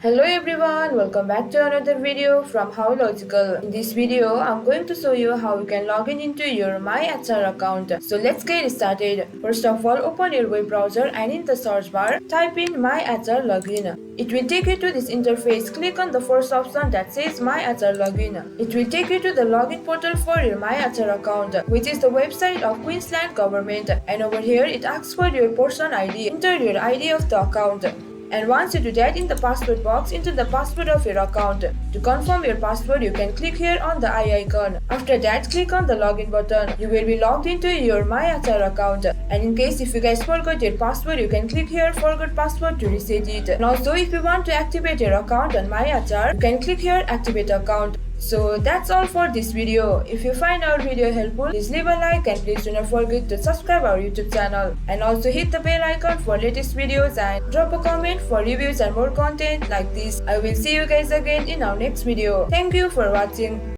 Hello everyone, welcome back to another video from How Logical. In this video, I'm going to show you how you can log in into your MyHR account. So let's get started. First of all, open your web browser and in the search bar, type in MyHR login. It will take you to this interface. Click on the first option that says MyHR login. It will take you to the login portal for your MyHR account, which is the website of Queensland government. And over here, it asks for your person ID. Enter your ID of the account. And once you do that, in the password box, enter the password of your account. To confirm your password, you can click here on the eye icon. After that, click on the login button. You will be logged into your MyHR account. And in case if you guys forgot your password, you can click here forgot password to reset it. And also, if you want to activate your account on MyHR, you can click here activate account. So that's all for this video. If you find our video helpful, please leave a like and please do not forget to subscribe our YouTube channel. And also hit the bell icon for latest videos and drop a comment for reviews and more content like this. I will see you guys again in our next video. Thank you for watching.